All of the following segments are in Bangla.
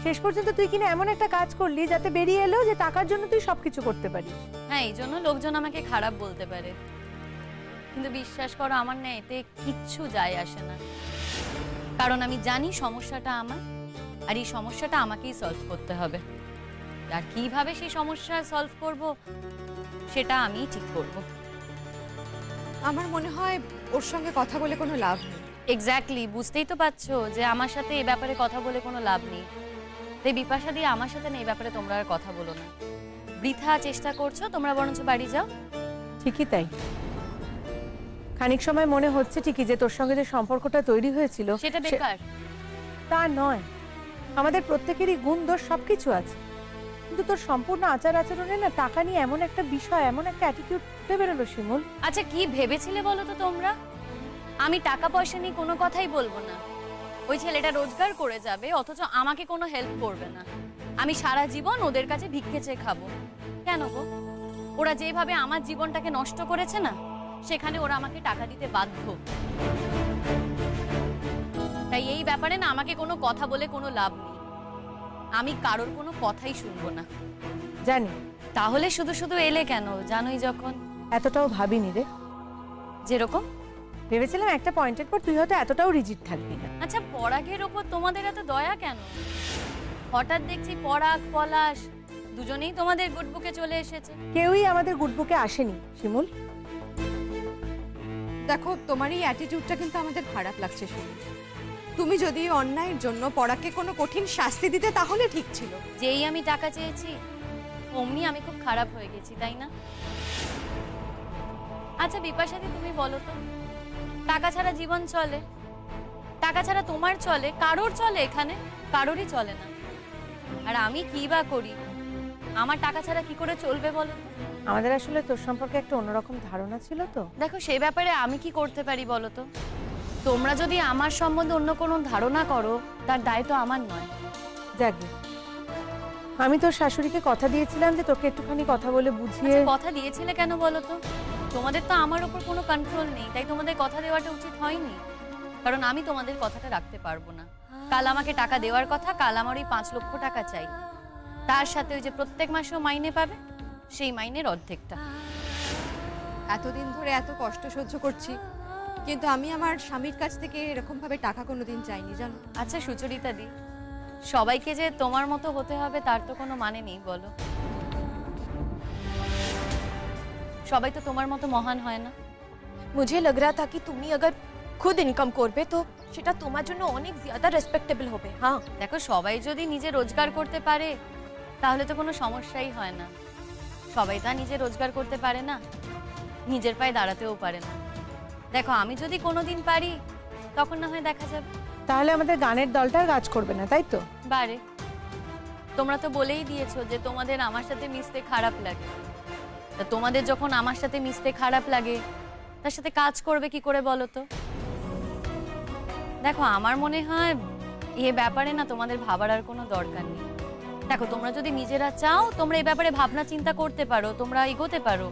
শেষ পর্যন্ত তুই কিনা এমন একটা কাজ করলি যাতে বেরিয়ে এলো যে টাকার জন্য তুই সবকিছু করতে পারিস। হ্যাঁ, এই জন্য লোকজন আমাকে খারাপ বলতে পারে, কিন্তু বিশ্বাস করো আমার না এতে কিচ্ছু যায় আসে না। কারণ আমি জানি সমস্যাটা আমার, আর এই সমস্যাটা আমাকেই সলভ করতে হবে। আর কিভাবে সেই সমস্যা সলভ করব সেটা আমিই ঠিক করব। আমার মনে হয় ওর সঙ্গে কথা বলে কোনো লাভ নেই। এক্স্যাক্টলি, বুঝতেই তো পারছো যে আমার সাথে এই ব্যাপারে কথা বলে কোনো লাভ নেই। তাই বিপাশা দিয়ে আমার সাথে না এই ব্যাপারে তোমরা আর কথা বলো না। বৃথা চেষ্টা করছো, তোমরা বরঞ্চ বাড়ি যাও। ঠিকই তাই। খানিক সময় মনে হচ্ছে ঠিকই যে তোর সঙ্গে যে সম্পর্কটা তৈরি হয়েছিল সেটা বেকার। তা নয়, আমাদের প্রত্যেকেরই গুণ দোষ সবকিছু আছে, কিন্তু তোর সম্পূর্ণ আচার আচরণে না টাকা নিয়ে এমন একটা বিষয়, এমন একটা অ্যাটিটিউড ফুটে বেরোলো শিমুল। আচ্ছা, কি ভেবেছিলে বলো তো তোমরা? আমি টাকা পয়সা নিয়ে কোনো কথাই বলবো না। ওই ছেলেটা রোজগার করে যাবে, অথচ আমাকে কোনো হেল্প করবে না। আমি সারা জীবন ওদের কাছে ভিক্ষে চেয়ে খাবো। কেন গো? ওরা যেভাবে আমার জীবনটাকে নষ্ট করেছে না, সেখানে ওরা আমাকে টাকা দিতে বাধ্য। তাই এই ব্যাপারে না আমাকে কোনো কথা বলে কোনো লাভ নেই। আমি কারোর কোনো কথাই শুনবো না। জানি। তাহলে শুধু শুধু এলে কেন? জানোই যখন। এতটাও ভাবিনি রে। যেরকম ভেবেছিলাম একটা পয়েন্টের পর তুই হয়তো এতটাও রিজিড থাকবি না। আচ্ছা, পরাগের ওপর তোমাদের এত দয়া কেন? হঠাৎ দেখছি পরাগ পলাশ দুজনেই তোমাদের গুডবুকে চলে এসেছে। কেউই আমাদের গুডবুকে আসেনি শিমুল। দেখো, তোমার এই অ্যাটিটিউডটা কিন্তু আমাদের খারাপ লাগছে শুনে। তুমি যদি অন্যায়ের জন্য পরাকে কোনো কঠিন শাস্তি দিতে তাহলে ঠিক ছিল। যেই আমি টাকা চেয়েছি অমনি আমি খুব খারাপ হয়ে গেছি, তাই না? আচ্ছা বিপাশাদি, তুমি বলো তো, টাকা ছাড়া জীবন চলে? টাকা ছাড়া তোমার চলে? কারোর চলে? এখানে কারোরই চলে না। আর আমি কি বা করি? আমার টাকা ছাড়া কি করে চলবে বলো তো? আমাদের আসলে তোর সম্পর্কে একটা অন্যরকম ধারণা ছিল তো। দেখো, সেই ব্যাপারে আমি কি করতে পারি বলো তো? তোমরা যদি আমার সম্বন্ধে অন্য কোনো ধারণা করো, তার দায় তো আমার নয়। যাকে আমি তোর শাশুড়িকে কথা দিয়েছিলাম যে তোকে একটুখানি কথা বলে বুঝিয়ে। আচ্ছা, কথা দিয়েছিলে কেন বলো তো? তোমাদের তো আমার উপর কোনো কন্ট্রোল নেই, তাই তোমাদের কথা দেওয়াটা উচিত হয়নি। কারণ আমি তোমাদের কথাটা রাখতে পারবো না। কাল আমাকে টাকা দেওয়ার কথা, কাল আমার ওই 5 লক্ষ টাকা চাই। তার সাথে ওই যে প্রত্যেক মাসেও মাইনে পাবে, সেই মাইনের অর্ধেকটা। এতদিন ধরে এত কষ্ট সহ্য করছি, কিন্তু আমি আমার স্বামীর কাছ থেকে এরকম ভাবে টাকা কোনোদিন চাইনি, জানো। আচ্ছা সুচরিতা দি, সবাইকে যে তোমার মতো হতে হবে তার তো কোনো মানে নেই বলো। সবাই তো তোমার মতো মহান হয় না। मुझे लग रहा था कि তুমি अगर खुद इनकम করবে তো সেটা তোমার জন্য অনেক ज्यादा রেসপেক্টেবল হবে। হ্যাঁ দেখো, সবাই যদি নিজে রোজগার করতে পারে তাহলে তো কোনো সমস্যাই হয় না। সবাই তা নিজে রোজগার করতে পারে না, নিজের পায়ে দাঁড়াতেও পারে না। দেখো, আমি যদি কোনোদিন পারি তখন না হয় দেখা যাবে। তাহলে আমাদের গানের দলটা কাজ করবে না, তাই তো? বারে, তোমরা তো বলেই দিয়েছো যে তোমাদের আমার সাথে মিশতে খারাপ লাগে। তা তোমাদের যখন আমার সাথে মিশতে খারাপ লাগে, তার সাথে কাজ করবে কি করে বলো তো? দেখো, আমার মনে হয় এ ব্যাপারে না তোমাদের ভাবার আর কোনো দরকার নেই। দেখো, তোমরা যদি নিজেরা চাও তোমরা এই ব্যাপারে ভাবনা চিন্তা করতে পারো, তোমরা এগোতে পারো।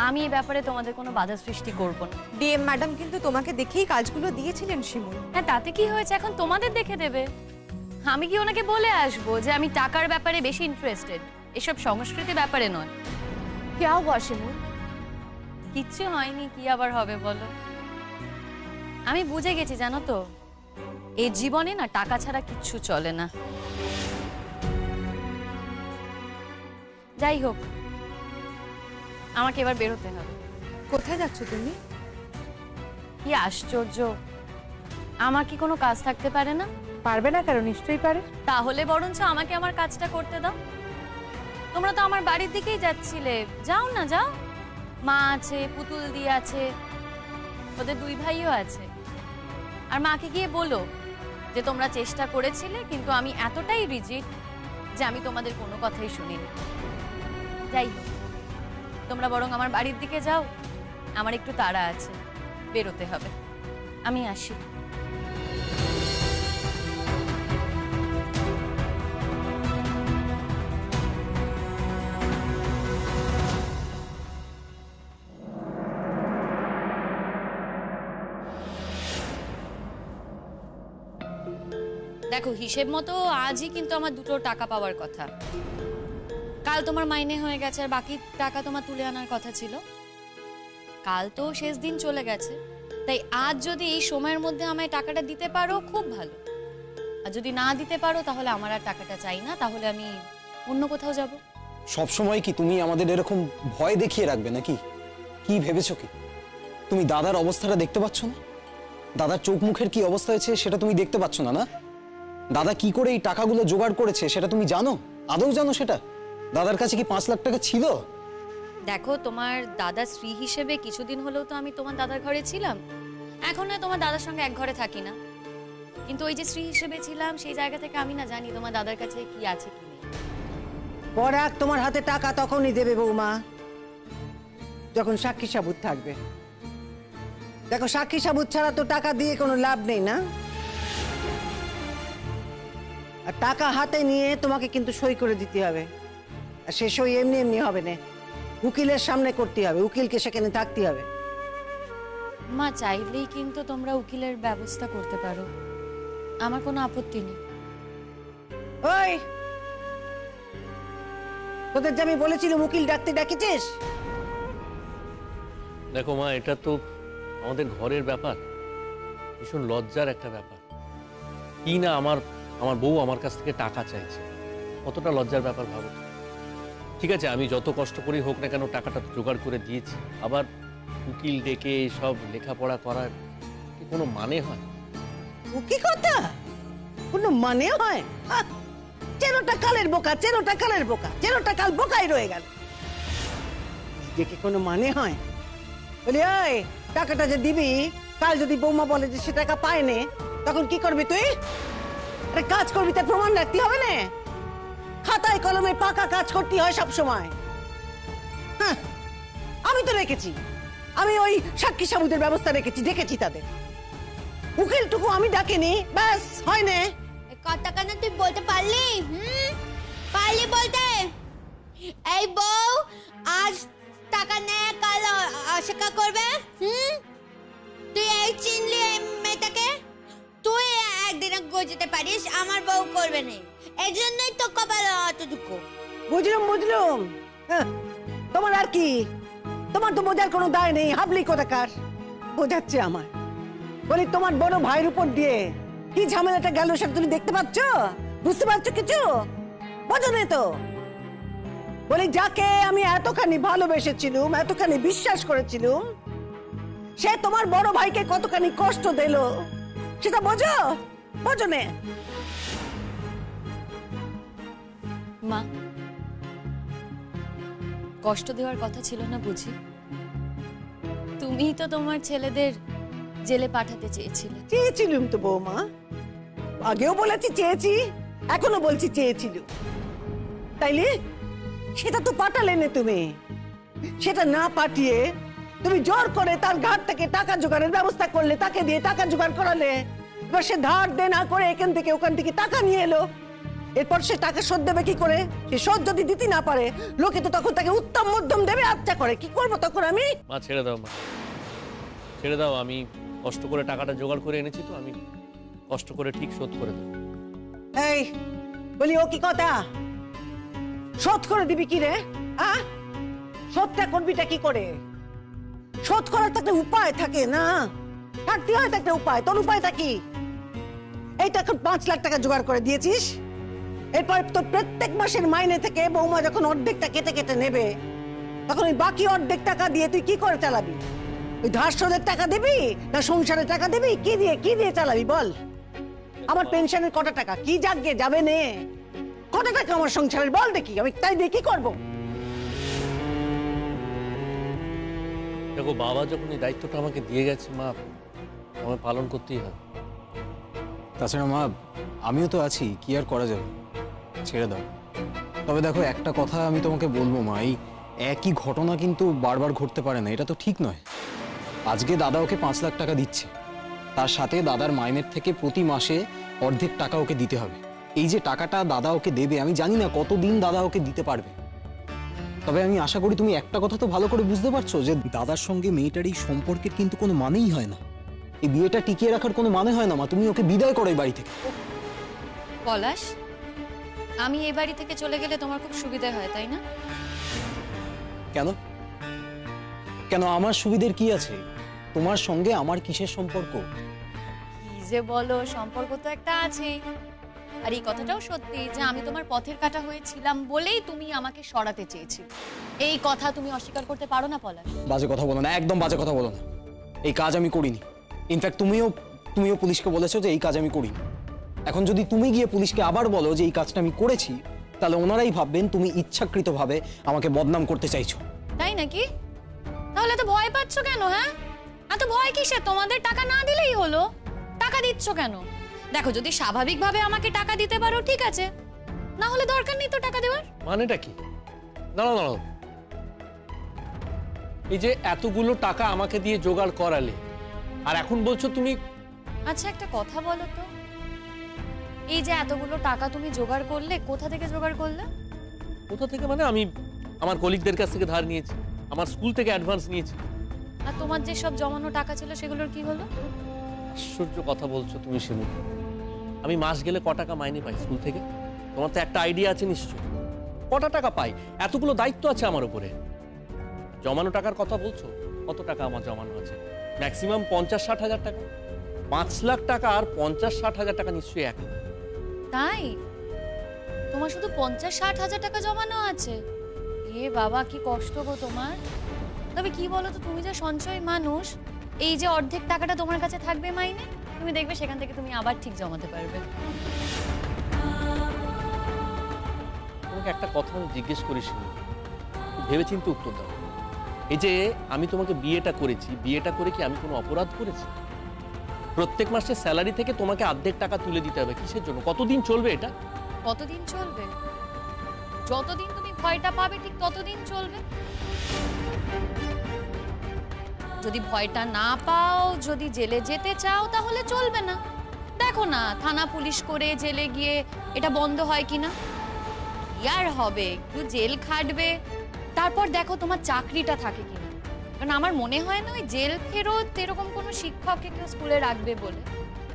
আমি এই ব্যাপারে তোমাদের কোনো বাধা সৃষ্টি করব না। ডিএম ম্যাডাম কিন্তু তোমাকে দেখেই কাজগুলো দিয়েছিলেন শিমুল। হ্যাঁ, তাতে কি হয়েছে? এখন তোমাদের দেখে দেবে। আমি কি ওনাকে বলে আসবো যে আমি টাকার ব্যাপারে বেশি ইন্টারেস্টেড, এসব সংস্কৃতি ব্যাপারে নয়? क्या हुआ শিমুল? কিচ্ছু হয়নি, কি আবার হবে বলো? আমি বুঝে গেছি, জানো তো, এই জীবনে না টাকা ছাড়া কিচ্ছু চলে না। যাই হোক, আমাকে এবার বেরোতে হবে। কোথায় যাচ্ছ তুমি? কি আশ্চর্য, আমার কি কোনো কাজ থাকতে পারে না? পারবে না কেন? নিশ্চয়ই পারে। তাহলে বরঞ্চ আমাকে আমার কাজটা করতে দাও। তোমরা তো আমার বাড়ির দিকেই যাচ্ছিলে, যাও না, যাও। মা আছে, পুতুল দি আছে, ওদের 2 ভাইও আছে। আর মাকে গিয়ে বলো যে তোমরা চেষ্টা করেছিলে, কিন্তু আমি এতটাই রিজিড যে আমি তোমাদের কোনো কথাই শুনিনি। যাই হোক, তোমরা বরং আমার বাড়ির দিকে যাও, আমার একটু তাড়া আছে, বেরোতে হবে। আমি আসি। দেখো হিসেব মতো আজই কিন্তু আমার দুটো টাকা পাওয়ার কথা। কাল তোমার মাইনে হয়ে গেছে আর বাকি টাকা তোমার তুলে আনার কথা ছিল। কাল তো শেষ দিন চলে গেছে, তাই আজ যদি এই সময়ের মধ্যে আমায় টাকাটা দিতে পারো খুব ভালো, আর যদি না দিতে পারো তাহলে আমার আর টাকাটা চাই না, তাহলে আমি অন্য কোথাও যাব। সব সময় কি তুমি আমাদের এরকম ভয় দেখিয়ে রাখবে নাকি? কি ভেবেছো কি? তুমি দাদার অবস্থাটা দেখতে পাচ্ছ না? দাদার চোখ মুখের কি অবস্থা হয়েছে সেটা তুমি দেখতে পাচ্ছ না? না, দাদা কি করে এই টাকাগুলো জোগাড় করেছে সেটা তুমি জানো? আদৌ জানো সেটা? দাদার কাছে কি 5 লাখ টাকা ছিল? দেখো, তোমার দাদা স্ত্রী হিসেবে কিছুদিন হলেও তো আমি তোমার দাদার ঘরে ছিলাম। এখন না তোমার দাদার সঙ্গে এক ঘরে থাকি না, কিন্তু ওই যে স্ত্রী হিসেবে ছিলাম সেই জায়গা থেকে আমি না জানি তোমার দাদার কাছে কি আছে কি নেই। পরাগ তোমার হাতে টাকা তখনই দেবে বৌমা, যখন সাক্ষী সাবুত থাকবে। দেখো, সাক্ষী সাবুত ছাড়া তো টাকা দিয়ে কোনো লাভ নেই, না? আর টাকা হাতে নিয়ে তোমাকে কিন্তু সই করে দিতে হবে, আর সে সই এমনি এমনি হবে না, উকিলের সামনে করতে হবে, উকিলকে সেখানে থাকতে হবে। মা, চাইলেই কিন্তু তোমরা উকিলের ব্যবস্থা করতে পারো, আমার কোনো আপত্তি নেই। ওই, তোদের যে আমি বলেছিলাম উকিল ডাকতে ডাকিছিস? দেখো মা, এটা তো আমাদের ঘরের ব্যাপার, ভীষণ লজ্জার একটা ব্যাপার। কি না আমার বউ আমার কাছ থেকে টাকা চাইছে, কতটা লজ্জার ব্যাপার ভাবো। ঠিক আছে, আমি যত কষ্ট করি হোক না কেন টাকাটা জোগাড় করে দিয়েছি, আবার উকিল ডেকে সব লেখাপড়া করার কি কোনো মানে হয়? ও কি কথা? কোনো মানে হয়? চেরোটা কালের বোকা, চেরোটা কালের বোকা, চেরোটা কাল বোকাই রয়ে গেল। দেখে কোনো মানে হয়? বলি, ওই টাকাটা যে দিবি, কাল যদি বৌমা বলে যে সে টাকা পায়নি, তখন কি করবি তুই? আরে কাজ করবি, তার প্রমাণ রাখতে হবে না? খাতায় কলমে পাকা কাজ করতে হয় সব সময়। হ্যাঁ, আমি তো রেখেছি, আমি ওই সাক্ষী সাবুতের ব্যবস্থা রেখেছি, দেখেছি তাদের। উকিলটুকু আমি ডাকিনি, ব্যাস হয় না। কথাটা না তুই বলতে পারলি? পারলি বলতে? এই বউ আজ টাকা নেয়, কাল অস্বীকার করবে? তুই এই চিনলি এই মেয়েটাকে? তুই একদিনে গজতে পারিস, আমার বউ করবে না, এই জন্যই তো কপাল অত দুঃখ। বুঝলুম বুঝলুম, তোমার আর কি, তোমার তো বোঝার কোনো দায় নেই, হাবলি কোথাকার বোঝাচ্ছে আমার। বলি, তোমার বড় ভাইয়ের উপর দিয়ে কি ঝামেলাটা গেল সেটা তুমি দেখতে পাচ্ছ? বুঝতে পারছো কিছু? বোঝো না তো? বলি, যাকে আমি এতখানি ভালোবেসেছিলুম, এতখানি বিশ্বাস করেছিলুম, সে তোমার বড় ভাইকে কতখানি কষ্ট দিল, সেটা বোঝো? বোঝো না? মা, কষ্ট দেওয়ার কথা ছিল না বুঝি? তুমিই তো তোমার ছেলেদের জেলে পাঠাতে চেয়েছিলে। চেয়েছিলুম তো বৌমা, আগেও বলেছি চেয়েছি, এখনো বলছি চেয়েছিল, তাইলে সেটা তো পাঠালে না তুমি। সেটা না পাঠিয়ে তুমি জোর করে তার ঘাট থেকে টাকা জোগাড়ের ব্যবস্থা করলে, তাকে দিয়ে টাকা জোগাড় করালে। এবার সে ধার দে না করে এখান থেকে ওখান থেকে টাকা নিয়ে এলো, এরপর সে টাকা শোধ দেবে কি করে? সে শোধ যদি দিতে না পারে, লোকে তো তখন তাকে উত্তম মধ্যম দেবে, আচ্ছা করে কি করবো তখন আমি? মা ছেড়ে দাও, মা ছেড়ে দাও, আমি কষ্ট করে টাকাটা জোগাড় করে এনেছি তো, আমি কষ্ট করে ঠিক শোধ করে দেবো। এই বলি, ও কি কথা? শোধ করে দিবি কি রে? শোধটা করবিটা কি করে? শোধ করার তো একটা উপায় থাকে না, থাকতে হয় একটা উপায়। তোর উপায়টা কি? এই তো এখন 5 লাখ টাকা জোগাড় করে দিয়েছিস, এরপর তো প্রত্যেক মাসের মাইনে থেকে বৌমা যখন অর্ধেকটা কেটে কেটে নেবে, তখন ওই বাকি অর্ধেক টাকা দিয়ে তুই কি করে চালাবি? ওই ধার শোধের টাকা দিবি না সংসারের টাকা দিবি? কি দিয়ে চালাবি বল? আমার পেনশনের কত টাকা কি জাগে যাবে নে? কত টাকা আমার সংসারের বল দেখি, আমি তাই দিয়ে কি করবো? দেখো, বাবা যখন এই দায়িত্বটা আমাকে দিয়ে গেছে মা, আমায় পালন করতেই হবে। তাছাড়া মা, আমিও তো আছি, কি আর করা যাবে, ছেড়ে দাও। তবে দেখো, একটা কথা আমি তোমাকে বলবো মা, এই একই ঘটনা কিন্তু বারবার ঘটতে পারে না, এটা তো ঠিক নয়। আজকে দাদা ওকে 5 লাখ টাকা দিচ্ছে, তার সাথে দাদার মাইনের থেকে প্রতি মাসে অর্ধেক টাকা ওকে দিতে হবে। এই যে টাকাটা দাদা ওকে দেবে, আমি জানি না কতদিন দাদা ওকে দিতে পারবে। তবে আমি আশা করি তুমি একটা কথা তো ভালো করে বুঝতে পারছো যে দাদার সঙ্গে মেয়েটার এই সম্পর্কের কিন্তু কোনো মানেই হয় না, এই বিয়েটা টিকিয়ে রাখার কোনো মানে হয় না মা। তুমি ওকে বিদায় করো এই বাড়ি থেকে। পলাশ, আমি এই বাড়ি থেকে চলে গেলে তোমার খুব সুবিধা হয়, তাই না? কেন কেন আমার সুবিধের কি আছে? তোমার সঙ্গে আমার কিসের সম্পর্ক? কি যে বলো, সম্পর্ক তো একটা আছেই। আর এই কথাটাও সত্যি যে আমি তোমার পথের কাঁটা হয়েছিলাম বলেই তুমি আমাকে সরাতে চেয়েছিলে। এই কথা তুমি অস্বীকার করতে পারো না পলাশ। বাজে কথা বলো না, একদম বাজে কথা বলো না। এই কাজ আমি করিনি। ইনফ্যাক্ট তুমিও পুলিশকে বলেছো যে এই কাজ আমি করিনি। এখন যদি তুমি গিয়ে পুলিশকে আবার বলো যে এই কাজটা আমি করেছি, তাহলে ওনারাই ভাববেন তুমি ইচ্ছাকৃতভাবে আমাকে বদনাম করতে চাইছো। তাই নাকি? তাহলে তো ভয় পাচ্ছ কেন? হ্যাঁ, এত ভয় কিসের? তোমাদের টাকা না দিলেই হলো। টাকা দিচ্ছ কেন? দেখো, যদি স্বাভাবিকভাবে আমাকে টাকা দিতে পারো ঠিক আছে, না হলে দরকার নেই তো টাকা দেওয়ার। মানেটা কি? দাঁড়াও, এই যে এতগুলো টাকা আমাকে দিয়ে জোগাড় করালে, আর এখন বলছো তুমি। আচ্ছা, একটা কথা বলো তো, এই যে এতগুলো টাকা তুমি জোগাড় করলে, কোথা থেকে জোগাড় করলে? কোথা থেকে মানে? আমি আমার কলিগদের কাছ থেকে ধার নিয়েছি, আমার স্কুল থেকে অ্যাডভান্স নিয়েছি। আর তোমার যে সব জমানো টাকা ছিল সেগুলোর কি হলো? আশ্চর্য কথা বলছো তুমি শিমু। আমি মাস গেলে ক টাকা মাইনে পাই স্কুল থেকে? তোমার তো একটা আইডিয়া আছে নিশ্চয়, কটা টাকা পাই? এতগুলো দায়িত্ব আছে আমার উপরে। জমানো টাকার কথা বলছো, কত টাকা আমার জমানো আছে? ম্যাক্সিমাম 50-60 হাজার টাকা। 5 লাখ টাকা আর 50-60 হাজার টাকা নিশ্চয়ই এক। তাই? তোমার শুধু 50-60 হাজার টাকা জমানো আছে? এ বাবা, কি কষ্ট গো তোমার। তবে কি বলো তো, তুমি যে সঞ্চয় মানুষ, এই যে অর্ধেক টাকাটা তোমার কাছে থাকবে মাইনে, তুমি দেখবে সেখান থেকে তুমি আবার ঠিক জমাতে পারবে। তোমাকে একটা কথা আমি জিজ্ঞেস করি শিমু, ভেবেচিন্তে উত্তর দাও। এই যে আমি তোমাকে বিয়েটা করেছি, বিয়েটা করে কি আমি কোনো অপরাধ করেছি? প্রত্যেক মাসে স্যালারি থেকে তোমাকে অর্ধেক টাকা তুলে দিতে হবে, কিসের জন্য? কতদিন চলবে এটা? কতদিন চলবে? যতদিন তুমি ভয়টা পাবে ঠিক ততদিন চলবে। যদি ভয়টা না পাও, যদি জেলে যেতে চাও, তাহলে চলবে না। দেখো না, থানা পুলিশ করে জেলে গিয়ে এটা বন্ধ হয় কিনা। ইয়ার হবে, একটু জেল খাটবে, তারপর দেখো তোমার চাকরিটা থাকে কিনা। কারণ আমার মনে হয় না ওই জেল ফেরত এরকম কোনো শিক্ষককে কেউ স্কুলে রাখবে বলে।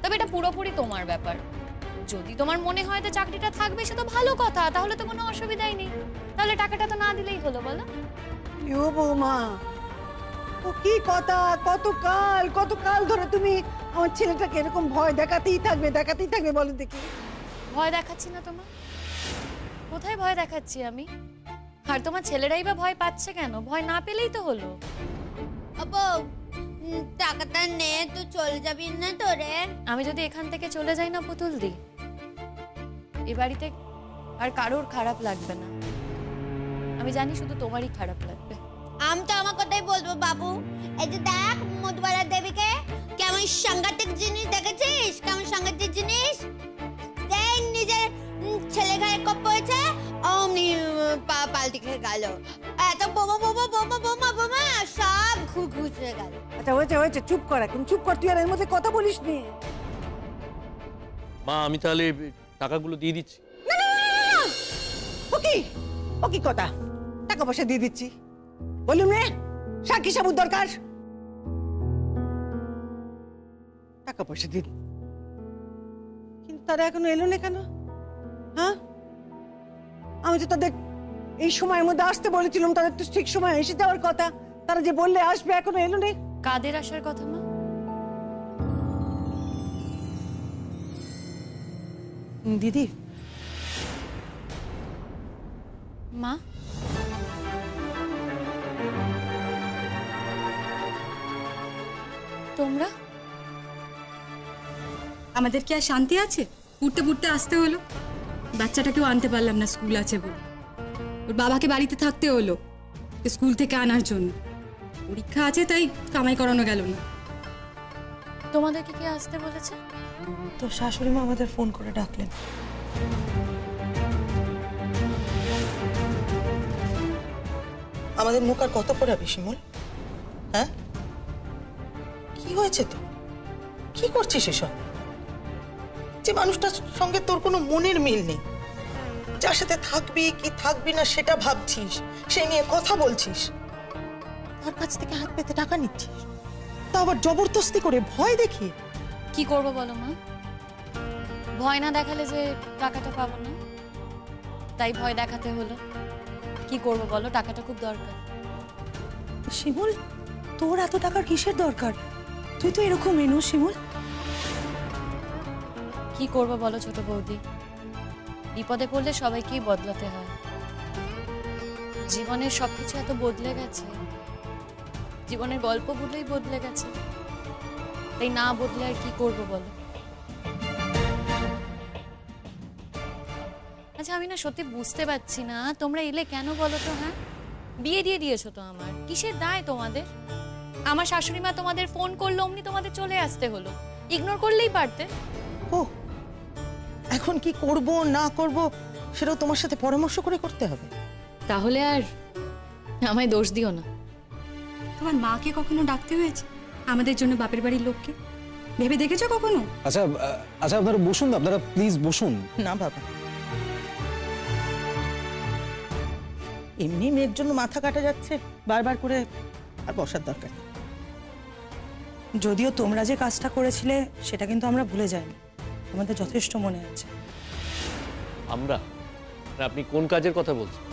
তবে এটা পুরোপুরি তোমার ব্যাপার। যদি তোমার মনে হয় যে চাকরিটা থাকবে, সে তো ভালো কথা, তাহলে তো কোনো অসুবিধাই নেই। তাহলে টাকাটা তো না দিলেই হলো, বলো? ও বৌমা, ও কি কথা! কতকাল ধরে তুমি আমার ছেলেটাকে এরকম ভয় দেখাতেই থাকবে বলো দেখি। ভয় দেখাচ্ছি না তোমার? কোথায় ভয় দেখাচ্ছি আমি? আর তোমার ছেলেরাই বা ভয় পাচ্ছে কেন? ভয় না পেলেই তো হলো। আব্বু, টাকাটা নে, তুই চলে যাবি না তো রে? আমি যদি এখান থেকে চলে যাই না পুতুল দি, এই বাড়িতে আর কারোর খারাপ লাগবে না। আমি জানি শুধু তোমারই খারাপ লাগবে। আমি তো আমার কথাই বলবো বাবু। এই যে দেখ মধুবালা দেবীকে, কেমন সাংঘাতিক জিনিস দেখেছিস? কেমন সাংঘাতিক জিনিস দেখ, নিজের ছেলে ঘরে কপ পড়েছে, অমনি পাল্টি খেয়ে গেল। এত বোমা সব ঘুষে গেল। আচ্ছা হয়েছে, চুপ কর এখন, চুপ কর। তুই আর এর মধ্যে কথা বলিস নি। মা, আমি তাহলে টাকাগুলো দিয়ে দিচ্ছি। ও কি কথা? টাকা পয়সা দিয়ে দিচ্ছি বলুন রে, সাক্ষী সাবুত দরকার। টাকা পয়সা দিন, কিন্তু তারা এখনো এলো না কেন? হ্যাঁ, আমি তো তাদের এই সময়ের মধ্যে আসতে বলেছিলাম, তাদের তো ঠিক সময় এসে যাওয়ার কথা। তারা যে বললে আসবে, এখনো এলো না। কাদের আসার কথা মা? দিদি, মা, তোমরা? আমাদের কি আর শান্তি আছে? উঠতে আসতে হলো। বাচ্চাটাকেও আনতে পারলাম না স্কুল আছে বলে। ওর বাবাকে বাড়িতে থাকতে হলো স্কুল থেকে আনার জন্য। পরীক্ষা আছে তাই কামাই করানো গেল না। তোমাদেরকে কি আসতে বলেছে? তো শাশুড়ি মা আমাদের ফোন করে ডাকলেন। আমাদের মুখ আর কত পড়াবি শিমুল? হ্যাঁ, কি হয়েছে তো? কি করছিস এসব? যে মানুষটার সঙ্গে তোর কোনো মনের মিল নেই, যার সাথে থাকবি কি থাকবি না সেটা ভাবছিস, সেই নিয়ে কথা বলছিস, তার কাছ থেকে হাত পেতে টাকা নিচ্ছিস, তা আবার জবরদস্তি করে ভয় দেখিয়ে। কি করব বলো মা? ভয় না দেখালে যে টাকাটা পাবো না, তাই ভয় দেখাতে হলো। কি করবো বলো, টাকাটা খুব দরকার। শিমুল, তোর এত টাকার কিসের দরকার? তুই তো এরকম এনো শিমুল। কি করবো বলো ছোট বৌদি, বিপদে পড়লে সবাইকেই বদলাতে হয়। জীবনের সবকিছু এত বদলে গেছে, জীবনের গল্পগুলোই বদলে গেছে, তাই না বদলে আর কি করবো বলো। আচ্ছা আমি না সত্যি বুঝতে পারছি না, তোমরা এলে কেন বলো তো? হ্যাঁ, বিয়ে দিয়ে দিয়েছো তো আমার, কিসের দায় তোমাদের? আমার শাশুড়ি মা তোমাদের ফোন করলো, অমনি তোমাদের চলে আসতে হলো, ইগনোর করলেই পারতে। ও, এখন কি করব না করব সেটাও তোমার সাথে পরামর্শ করে করতে হবে? তাহলে আর আমায় দোষ দিও না। তোমার মাকে কখনো ডাকতে হয়েছে আমাদের জন্য বাপের বাড়ির লোককে? ভেবে দেখেছো কখনো? আচ্ছা আচ্ছা, আপনারা বসুন, আপনারা প্লিজ বসুন। না বাবা, এমনি মেয়ের জন্য মাথা কাটা যাচ্ছে বারবার করে, আর বসার দরকার নেই। যদিও তোমরা যে কাজটা করেছিলে সেটা কিন্তু আমরা ভুলে যাইনি, আমাদের যথেষ্ট মনে আছে। আমরা? আপনি কোন কাজের কথা বলছেন?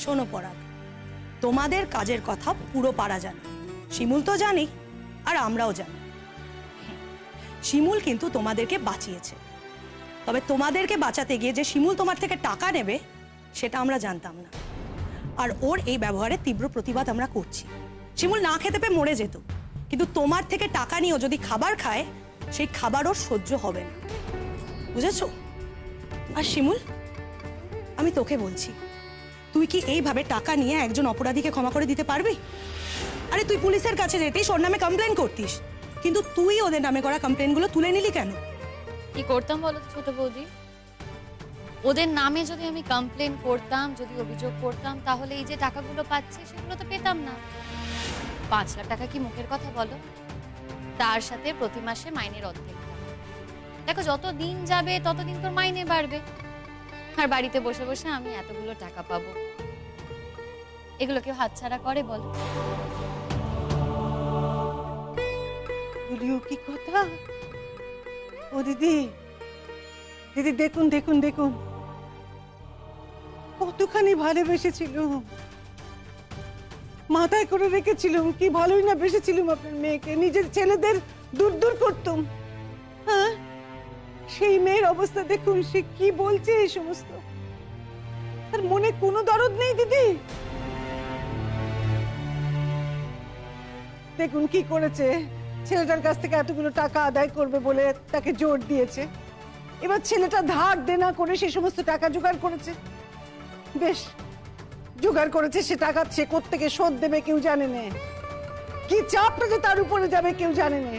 শোনো পরাগ, তোমাদের কাজের কথা পুরো পাড়া জানে, শিমুল তো জানি আর আমরাও জানি। শিমুল কিন্তু তোমাদেরকে বাঁচিয়েছে, তবে তোমাদেরকে বাঁচাতে গিয়ে যে শিমুল তোমার থেকে টাকা নেবে সেটা আমরা জানতাম না, আর ওর এই ব্যবহারে তীব্র প্রতিবাদ আমরা করছি। শিমুল না খেতে পেয়ে মরে যেত, কিন্তু তোমার থেকে টাকা নিয়েও যদি খাবার খায় সেই খাবার ওর সহ্য হবে না, বুঝেছো? আর শিমুল, আমি তোকে বলছি, তুই কি এইভাবে টাকা নিয়ে একজন অপরাধীকে ক্ষমা করে দিতে পারবি? আরে তুই পুলিশের কাছে যেতিস, ওর নামে কমপ্লেন করতিস, কিন্তু তুই ওদের নামে করা কমপ্লেনগুলো তুলে নিলি কেন? কি করতাম বলো তো ছোট বৌদি, ওদের নামে যদি আমি কমপ্লেন করতাম, যদি অভিযোগ করতাম, তাহলে এই যে টাকাগুলো পাচ্ছি সেগুলো তো পেতাম না। 5 লাখ টাকা কি মুখের কথা বলো? তার সাথে প্রতি মাসে মাইনের অর্ধেক। দেখো যত দিন যাবে ততদিন তোর মাইনে বাড়বে, আর বাড়িতে বসে বসে আমি এতগুলো টাকা পাবো। এগুলো কেউ হাতছাড়া করে বলো? বলিও কি কথা? ও দিদি, দিদি দেখুন দেখুন দেখুন, কতখানি ভালোবেসেছিল, মাথায় করে রেখেছিলাম, কি ভালোই না বেসেছিলাম আপনার মেয়েকে, নিজের ছেলেদের দূর দূর করতাম। হ্যাঁ, সেই মেয়ের অবস্থা দেখুন, সে কি বলছে এই সমস্ত, তার মনে কোনো দরদ নেই দিদি। দেখুন কি করেছে, ছেলেটার কাছ থেকে এতগুলো টাকা আদায় করবে বলে তাকে জোর দিয়েছে, এবার ছেলেটা ধার দেনা করে সে সমস্ত টাকা জোগাড় করেছে। বেশ জোগাড় করেছে, সে টাকা সে কোত্থেকে শোধ দেবে কেউ জানে না, কি চাপটা যে তার উপরে যাবে কেউ জানে না।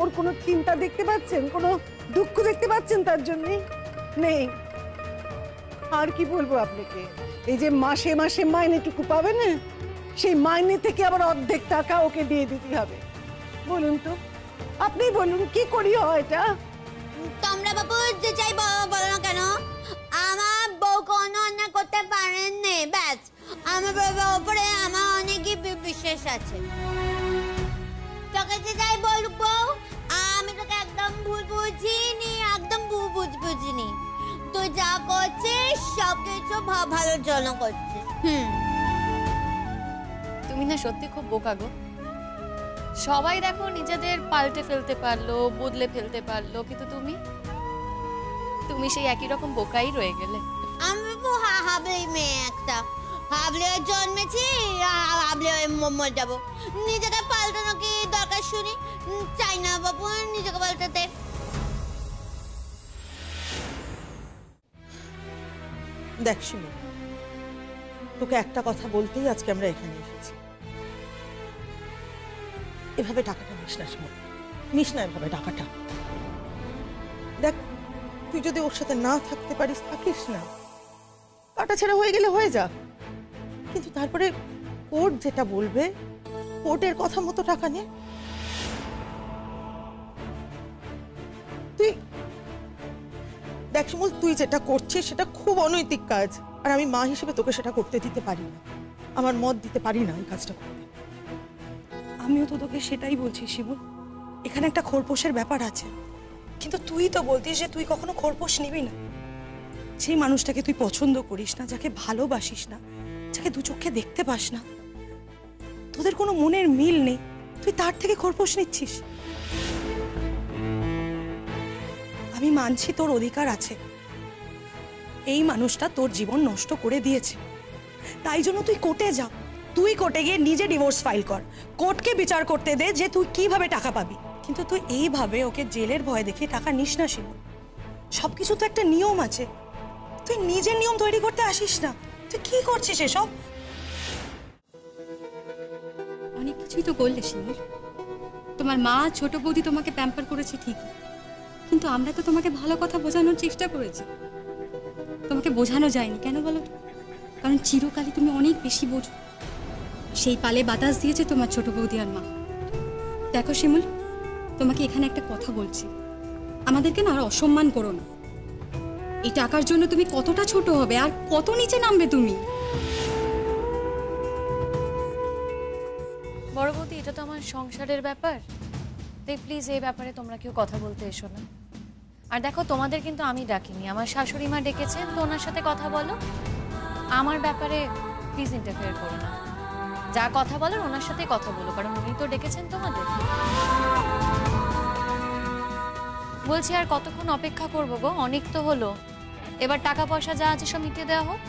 ওর কোনো চিন্তা দেখতে পাচ্ছেন, কোনো দুঃখ দেখতে পাচ্ছেন তার জন্য নেই। আর কি বলবো আপনাকে, এই যে মাসে মাসে মাইনেটুকু পাবে না, সেই মাইনে থেকে আবার অর্ধেক টাকা ওকে দিয়ে দিতে হবে। বলুন তো, আপনি বলুন কি করি হয় এটা? তোমরা বাবু যে চাই বলো না কেন, আমার বউ কোনো অন্যায় করতে পারেন না, ব্যাস আমার বাবার উপরে আমার অনেকই বিশ্বাস আছে। তোকে যে যাই বলুক বউ, আমি তোকে একদম ভুল বুঝিনি, একদম বুঝিনি। তুই যা করছিস সবকিছু ভালোর জন্য করছিস। তুমি না সত্যি খুব বোকা গো। সবাই দেখো নিজেদের পাল্টে ফেলতে পারলো, বদলে ফেলতে পারলো, কিন্তু তুমি সেই একই রকম বোকাই রয়ে গেলে। আমি হাবলি মেয়ে একটা, হাবলি হয়ে জন্মেছি, হাবলি হয়ে মরে যাবো। নিজেকে পাল্টানো কি দরকার শুনি? চাই না বাবু নিজেকে পাল্টাতে। দেখ শিমু, তোকে একটা কথা বলতেই আজকে আমরা এখানে এসেছি। এভাবে টাকাটা নিস না শিমু, নিস না এভাবে টাকাটা। দেখ, তুই যদি ওর সাথে না থাকতে পারিস থাকিস না, কাটা ছেড়া হয়ে গেলে হয়ে যা, কিন্তু তারপরে কোর্ট যেটা বলবে কোর্টের কথা মতো টাকা নে। তুই দেখ শিমুল, তুই যেটা করছিস সেটা খুব অনৈতিক কাজ, আর আমি মা হিসেবে তোকে সেটা করতে দিতে পারি না, আমার মত দিতে পারি না এই কাজটা করতে। আমিও তো তোকে সেটাই বলছি শিমুল, এখানে একটা খোরপোশের ব্যাপার আছে। কিন্তু তুই তো বলতিস যে তুই কখনো খোরপোশ নিবি না। সেই মানুষটাকে তুই পছন্দ করিস না, যাকে ভালোবাসিস না, যাকে দু চোখে দেখতে পাস না, তোদের কোনো মনের মিল নেই, তুই তার থেকে খোরপোশ নিচ্ছিস। আমি মানছি তোর অধিকার আছে, এই মানুষটা তোর জীবন নষ্ট করে দিয়েছে, তাই জন্য তুই কোর্টে যা, তুই কোর্টে গিয়ে নিজে ডিভোর্স ফাইল কর, কোর্টকে বিচার করতে দে যে তুই কিভাবে টাকা পাবি। কিন্তু তুই এইভাবে ওকে জেলের ভয় দেখিয়ে টাকা নিস না শিমুল। সবকিছু তো একটা নিয়ম আছে, তুই নিজের নিয়ম তৈরি করতে আসিস না। তুই কি করছিস এসব? অনেক কিছুই তো করলে শিমুল। তোমার মা ছোট বৌদি তোমাকে প্যাম্পার করেছে ঠিকই, কিন্তু আমরা তো তোমাকে ভালো কথা বোঝানোর চেষ্টা করেছি। তোমাকে বোঝানো যায়নি কেন বলো তো? কারণ চিরকালই তুমি অনেক বেশি বোঝো। সেই পালে বাতাস দিয়েছে তোমার ছোট বৌদি আর মা। দেখো শিমুল, তোমাকে এখানে একটা কথা বলছি, আমাদেরকে না আর অসম্মান করো না। এই টাকার জন্য তুমি কতটা ছোট হবে আর কত নিচে নামবে তুমি। বড় বৌদি, এটা তো আমার সংসারের ব্যাপার, তাই প্লিজ এই ব্যাপারে তোমরা কেউ কথা বলতে এসো না। আর দেখো, তোমাদের কিন্তু আমি ডাকিনি, আমার শাশুড়ি মা ডেকেছেন, তো ওনার সাথে কথা বলো। আমার ব্যাপারে প্লিজ ইন্টারফেয়ার করো না। যা কথা বলার ওনার সাথে কথা বলো, কারণ উনি তো ডেকেছেন তোমাদের। বলছি, আর কতক্ষণ অপেক্ষা করবো গো? অনেক তো হলো, এবার টাকা পয়সা যা আছে সব মিটিয়ে দেওয়া হোক।